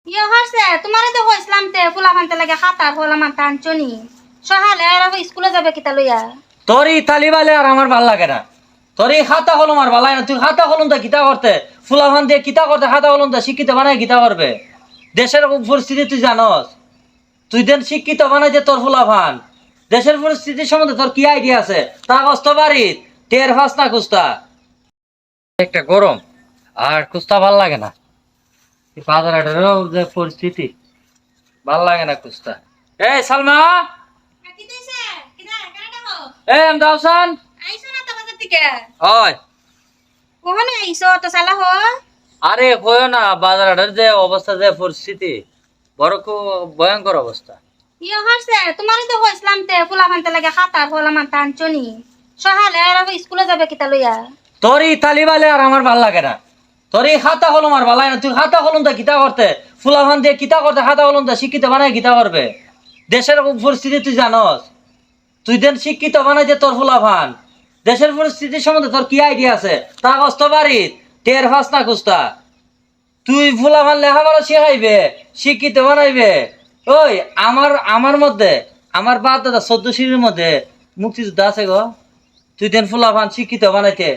ইয়ে হচ্ছে তোমারে তো কইছিলাম তে ফুলা ফানতে লাগে খাতা ফল আমার টানছনি সহালে আর স্কুলে যাবে কিতা লইয়া তোর ই তালিবালে আর আমার ভাল লাগে না। তোর এই খাতা কলম আর ভাল লাগে না। তুই খাতা কলম দা কিতা করতে ফুলাফান দিয়ে কিতা করতে খাতা কলম দা শিক্ষিত বানাই কিতা করবে? দেশের পরিস্থিতি তুই জানস। তুই দেন শিক্ষিত বানাই যে তোর ফুলাফান দেশের পরিস্থিতির সম্বন্ধে তোর কি আইডিয়া আছে? তা কষ্ট বাড়িত টের ফাস না কুস্তা একটা গরম আর কুস্তা ভাল লাগে না। বাজার হাটেরও যে পরিস্থিতি ভাল লাগে না কুস্তা। এই সালমা, কি দিছে কিনা কাটা হো এই আমদাওসান আইছো না তো বাজার থেকে হয়। কোহনে আইছো তো সালা হো আরে কইও না, বাজার হাটের যে অবস্থা যে পরিস্থিতি বড় খুব ভয়ঙ্কর অবস্থা। ইয়ে হচ্ছে তোমারে তো কইছিলাম তে ফুলা ফানতে লাগে খাতা ফল আমার টানছনি সহালে আর স্কুলে যাবে কিতা লইয়া তোর এই তালিবালে আর আমার ভাল লাগে না। তোর এই খাতা কলম আর ভাল লাগে না। তুই খাতা কলম দা কিতা করতে ফুলাফান দিয়ে কিতা করতে খাতা কলম দা শিক্ষিত বানাই কিতা করবে? দেশের পরিস্থিতি তুই জানস। তুই দেন শিক্ষিত বানাই যে তোর ফুলাফান দেশের পরিস্থিতির সম্বন্ধে তোর কি আইডিয়া আছে? তা কষ্ট বাড়িত টের ফাস না কুস্তা। তুই ফুলাফান লেখাপড়া শেখাইবে শিক্ষিত বানাইবে। ওই আমার মধ্যে আমার বাপ দাদা 14 সিঁড়ির মধ্যে মুক্তিযোদ্ধা আছে গো। তুই দেন ফুলাফান শিক্ষিত বানাইতে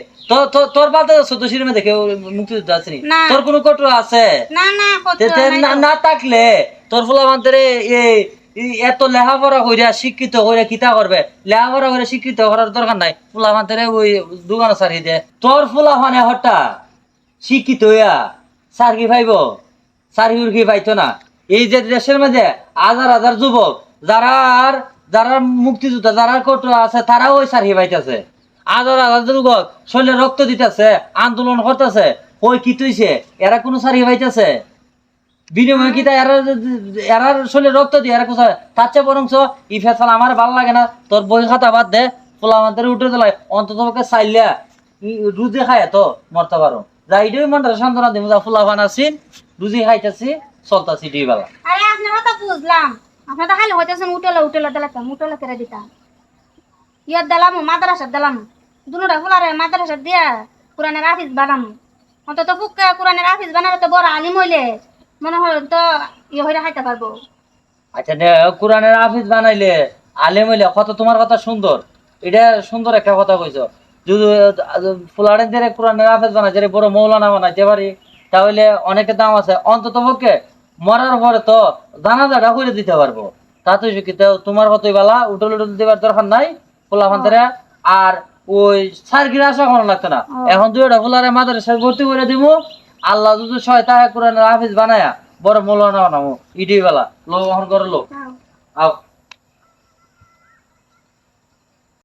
তোর বাপ দাদা 14 সিঁড়ির মধ্যে কেউ মুক্তিযোদ্ধা আছে নি? না। তোর কোনো কটু আছে? না না তে- তে কত না না থাকলে তোর ফুলাফান তোরে এত লেখাপড়া কইরা শিক্ষিত কইরা কিতা করবে? লেখাপড়া করে শিক্ষিত করার দরকার নাই। ফুলাফান তোরে ওই দোকানে সারি দে। তোর ফুলাফানে হঠাৎ শিক্ষিত হইয়া সার্কি পাইব? সার্কি উর্কি পাইতো না। এই যে দেশের মধ্যে হাজার হাজার যুবক যারা মুক্তিযোদ্ধা যারা কটু আছে তারাও ওই সার্কি পাইতেছে। হাজার হাজার যুবক শরীরে রক্ত দিতেছে আন্দোলন করতেছে। ওই কি তুইছে এরা কোনো সার্কি পাইতেছে? বিনিময় কি তাই এরার শরীরে রক্ত দিয়ে এরা কোথায় তার চেয়ে বরঞ্চ ই ফেসাল আমার ভালো লাগে না। তোর বই খাতা বাদ দে, পোলা আমাদের উঠে দিলাই অন্তত চাইলিয়া রুজি খায় তো মরতে পারো। যা এটাই মনটা সান্ত্বনা দিব, যা ফুলা বানাচ্ছি রুজি খাইতেছি চলতাছি দুই বেলা। আরে আপনার কথা বুঝলাম আপনার তো খালি হইতেছেন উঠেলো দিলাম উঠেলো করে দিতাম ইয়ার দিলাম মাদ্রাসা দিলাম দুটা ফুলারে মাদ্রাসা দিয়া কোরআনের আফিস বানাম অন্তত ফুকা কোরআনের আফিস বানালে তো বড় আলিম হইলে মনে হয় তো ইয়ে হইরা খাইতে পারবো আচ্ছা কোরআনের হাফিজ বানাইলে আলেম হইলে কত তোমার কথা সুন্দর। এটা সুন্দর একটা কথা কইছো। যদি ফুলারের কোরআনের হাফিজ বানাই যে বড় মৌলানা বানাইতে পারি তাহলে অনেকের দাম আছে। অন্তত পক্ষে মরার পরে তো জানাজাটা করে দিতে পারবো। তা তুই শিক্ষিত তোমার কতই বেলা উঠল দেবার দরকার নাই ফুলাফান্তরে। আর ওই সার্কির আশা করা লাগতো না। এখন দুইটা ফুলারে মাদ্রাসায় ভর্তি করে দিব। আল্লাহ যদি সহায়তা কোরআনের হাফিজ বানায়া বড় মৌলানা বানাবো ইডি বেলা লো এখন করে লো আও।